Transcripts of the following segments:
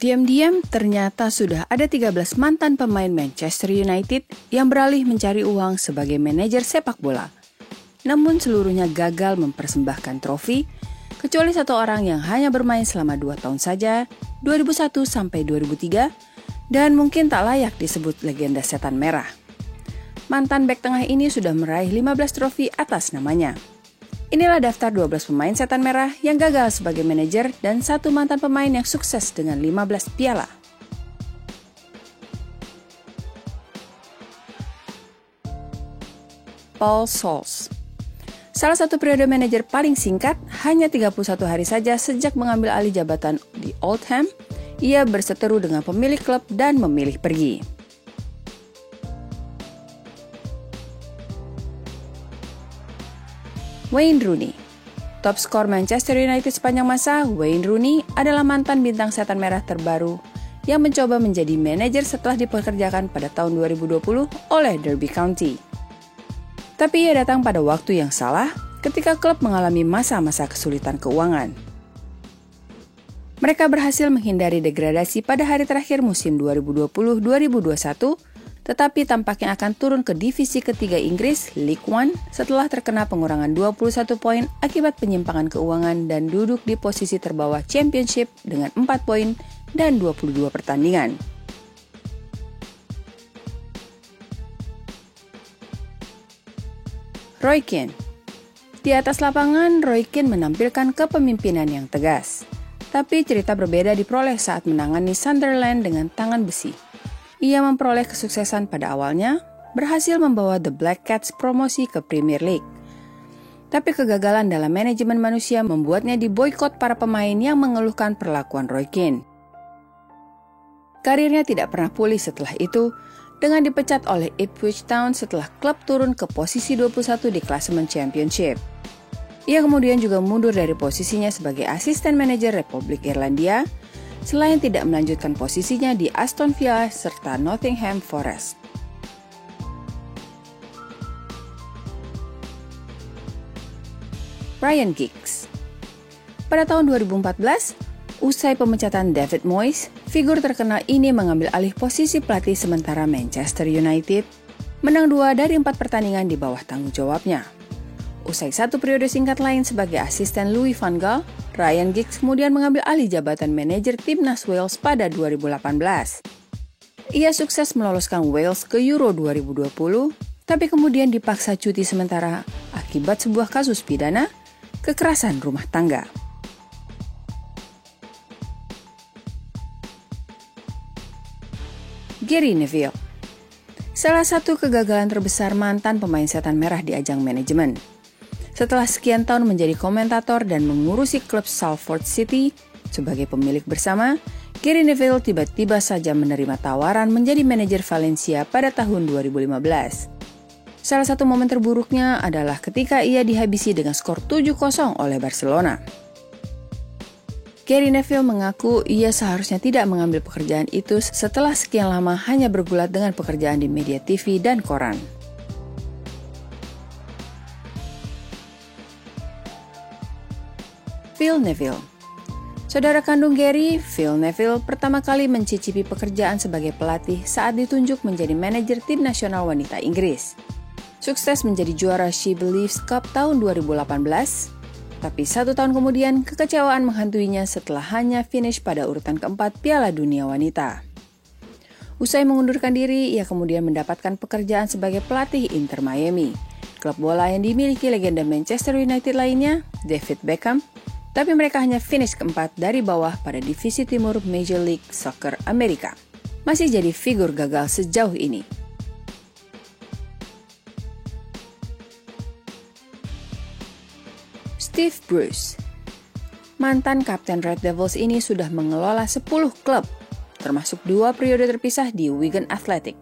Diam-diam ternyata sudah ada 13 mantan pemain Manchester United yang beralih mencari uang sebagai manajer sepak bola. Namun seluruhnya gagal mempersembahkan trofi, kecuali satu orang yang hanya bermain selama 2 tahun saja, 2001 sampai 2003, dan mungkin tak layak disebut legenda setan merah. Mantan bek tengah ini sudah meraih 15 trofi atas namanya. Inilah daftar 12 pemain setan merah yang gagal sebagai manajer dan satu mantan pemain yang sukses dengan 15 piala. Paul Scholes. Salah satu periode manajer paling singkat, hanya 31 hari saja sejak mengambil alih jabatan di Oldham, ia berseteru dengan pemilik klub dan memilih pergi. Wayne Rooney. Top skor Manchester United sepanjang masa, Wayne Rooney adalah mantan bintang setan merah terbaru yang mencoba menjadi manajer setelah dipekerjakan pada tahun 2020 oleh Derby County. Tapi ia datang pada waktu yang salah ketika klub mengalami masa-masa kesulitan keuangan. Mereka berhasil menghindari degradasi pada hari terakhir musim 2020-2021, tetapi tampaknya akan turun ke divisi ketiga Inggris, League One, setelah terkena pengurangan 21 poin akibat penyimpangan keuangan dan duduk di posisi terbawah Championship dengan 4 poin dan 22 pertandingan. Roy Keane. Di atas lapangan, Roy Keane menampilkan kepemimpinan yang tegas. Tapi cerita berbeda diperoleh saat menangani Sunderland dengan tangan besi. Ia memperoleh kesuksesan pada awalnya, berhasil membawa The Black Cats promosi ke Premier League. Tapi kegagalan dalam manajemen manusia membuatnya diboikot para pemain yang mengeluhkan perlakuan Roy Keane. Karirnya tidak pernah pulih setelah itu, dengan dipecat oleh Ipswich Town setelah klub turun ke posisi 21 di klasemen Championship. Ia kemudian juga mundur dari posisinya sebagai asisten manajer Republik Irlandia, selain tidak melanjutkan posisinya di Aston Villa serta Nottingham Forest. Ryan Giggs. Pada tahun 2014, usai pemecatan David Moyes, figur terkenal ini mengambil alih posisi pelatih sementara Manchester United, menang 2 dari 4 pertandingan di bawah tanggung jawabnya. Usai satu periode singkat lain sebagai asisten Louis van Gaal, Ryan Giggs kemudian mengambil alih jabatan manajer timnas Wales pada 2018. Ia sukses meloloskan Wales ke Euro 2020, tapi kemudian dipaksa cuti sementara akibat sebuah kasus pidana, kekerasan rumah tangga. Gary Neville. Salah satu kegagalan terbesar mantan pemain setan merah di ajang manajemen. Setelah sekian tahun menjadi komentator dan mengurusi klub Salford City sebagai pemilik bersama, Gary Neville tiba-tiba saja menerima tawaran menjadi manajer Valencia pada tahun 2015. Salah satu momen terburuknya adalah ketika ia dihabisi dengan skor 7-0 oleh Barcelona. Gary Neville mengaku ia seharusnya tidak mengambil pekerjaan itu setelah sekian lama hanya bergulat dengan pekerjaan di media TV dan koran. Phil Neville. Saudara kandung Gary, Phil Neville pertama kali mencicipi pekerjaan sebagai pelatih saat ditunjuk menjadi manajer tim nasional wanita Inggris. Sukses menjadi juara She Believes Cup tahun 2018, tapi 1 tahun kemudian kekecewaan menghantuinya setelah hanya finish pada urutan keempat Piala Dunia Wanita. Usai mengundurkan diri, ia kemudian mendapatkan pekerjaan sebagai pelatih Inter Miami, klub bola yang dimiliki legenda Manchester United lainnya, David Beckham, tapi mereka hanya finish keempat dari bawah pada divisi timur Major League Soccer Amerika. Masih jadi figur gagal sejauh ini. Steve Bruce. Mantan kapten Red Devils ini sudah mengelola 10 klub, termasuk 2 periode terpisah di Wigan Athletic.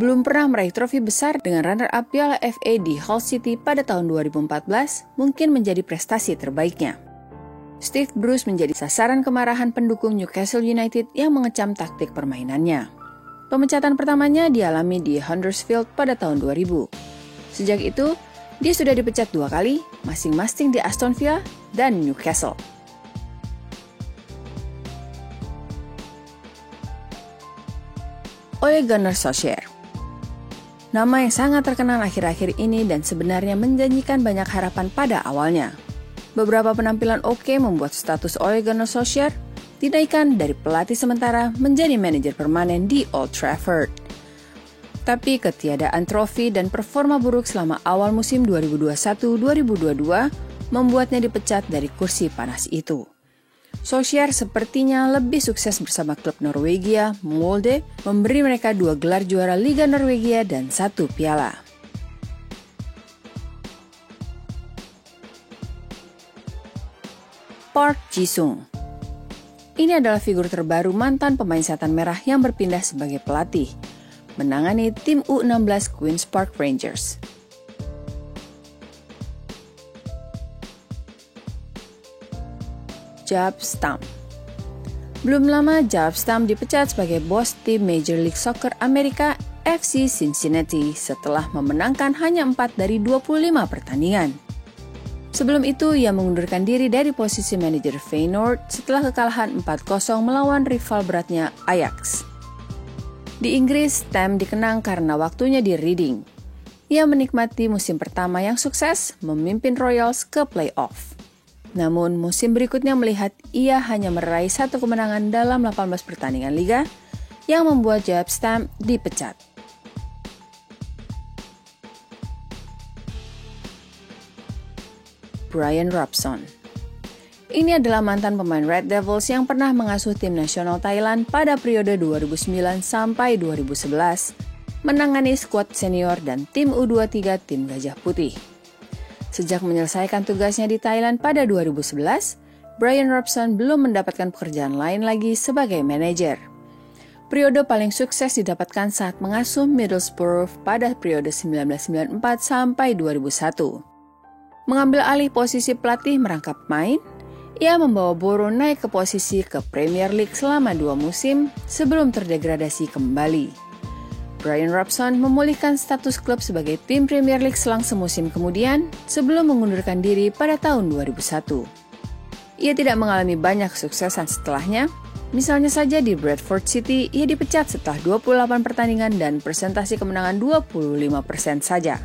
Belum pernah meraih trofi besar dengan runner-up Piala FA di Hull City pada tahun 2014, mungkin menjadi prestasi terbaiknya. Steve Bruce menjadi sasaran kemarahan pendukung Newcastle United yang mengecam taktik permainannya. Pemecatan pertamanya dialami di Huddersfield pada tahun 2000. Sejak itu, dia sudah dipecat 2 kali, masing-masing di Aston Villa dan Newcastle. Ole Gunnar Solskjaer. Nama yang sangat terkenal akhir-akhir ini dan sebenarnya menjanjikan banyak harapan pada awalnya. Beberapa penampilan oke membuat status Ole Gunnar Solskjaer dinaikkan dari pelatih sementara menjadi manajer permanen di Old Trafford. Tapi ketiadaan trofi dan performa buruk selama awal musim 2021-2022 membuatnya dipecat dari kursi panas itu. Solskjaer sepertinya lebih sukses bersama klub Norwegia, Molde, memberi mereka 2 gelar juara Liga Norwegia dan 1 piala. Park Ji-sung. Ini adalah figur terbaru mantan pemain setan merah yang berpindah sebagai pelatih, menangani tim U16 Queen's Park Rangers. Jaap Stam. Belum lama Jaap Stam dipecat sebagai bos tim Major League Soccer Amerika FC Cincinnati setelah memenangkan hanya 4 dari 25 pertandingan. Sebelum itu, ia mengundurkan diri dari posisi manajer Feyenoord setelah kekalahan 4-0 melawan rival beratnya Ajax. Di Inggris, Stam dikenang karena waktunya di Reading. Ia menikmati musim pertama yang sukses, memimpin Royals ke play-off. Namun, musim berikutnya melihat ia hanya meraih 1 kemenangan dalam 18 pertandingan liga, yang membuat Jaap Stam dipecat. Brian Robson. Ini adalah mantan pemain Red Devils yang pernah mengasuh tim nasional Thailand pada periode 2009 sampai 2011, menangani skuad senior dan tim U23 tim Gajah Putih. Sejak menyelesaikan tugasnya di Thailand pada 2011, Brian Robson belum mendapatkan pekerjaan lain lagi sebagai manajer. Periode paling sukses didapatkan saat mengasuh Middlesbrough pada periode 1994 sampai 2001. Mengambil alih posisi pelatih merangkap pemain, ia membawa Borough naik ke posisi ke Premier League selama 2 musim sebelum terdegradasi kembali. Brian Robson memulihkan status klub sebagai tim Premier League selang semusim kemudian sebelum mengundurkan diri pada tahun 2001. Ia tidak mengalami banyak kesuksesan setelahnya, misalnya saja di Bradford City ia dipecat setelah 28 pertandingan dan persentase kemenangan 25% saja.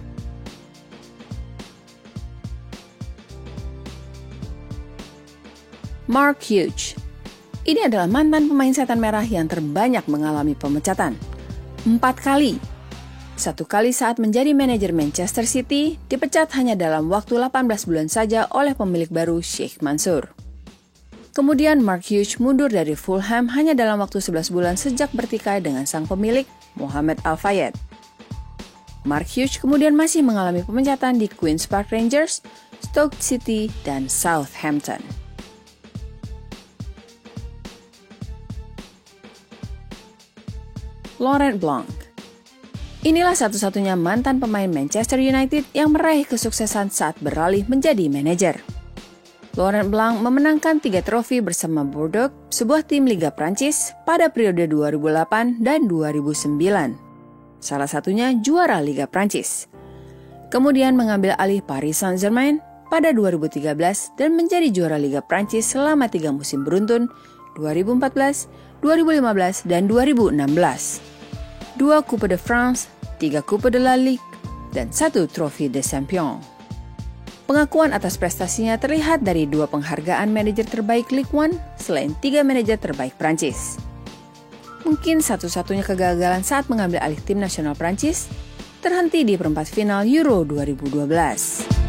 Mark Hughes. Ini adalah mantan pemain setan merah yang terbanyak mengalami pemecatan. 4 kali. 1 kali saat menjadi manajer Manchester City, dipecat hanya dalam waktu 18 bulan saja oleh pemilik baru Sheikh Mansour. Kemudian Mark Hughes mundur dari Fulham hanya dalam waktu 11 bulan sejak bertikai dengan sang pemilik, Mohamed Al-Fayed. Mark Hughes kemudian masih mengalami pemecatan di Queen's Park Rangers, Stoke City, dan Southampton. Laurent Blanc. Inilah satu-satunya mantan pemain Manchester United yang meraih kesuksesan saat beralih menjadi manajer. Laurent Blanc memenangkan 3 trofi bersama Bordeaux, sebuah tim Liga Prancis, pada periode 2008 dan 2009. Salah satunya juara Liga Prancis. Kemudian mengambil alih Paris Saint-Germain pada 2013 dan menjadi juara Liga Prancis selama 3 musim beruntun, 2014, 2015, dan 2016. 2 Coupe de France, 3 Coupe de la Ligue, dan 1 Trophée des Champions. Pengakuan atas prestasinya terlihat dari 2 penghargaan manajer terbaik Ligue 1 selain 3 manajer terbaik Prancis. Mungkin satu-satunya kegagalan saat mengambil alih tim nasional Prancis terhenti di perempat final Euro 2012.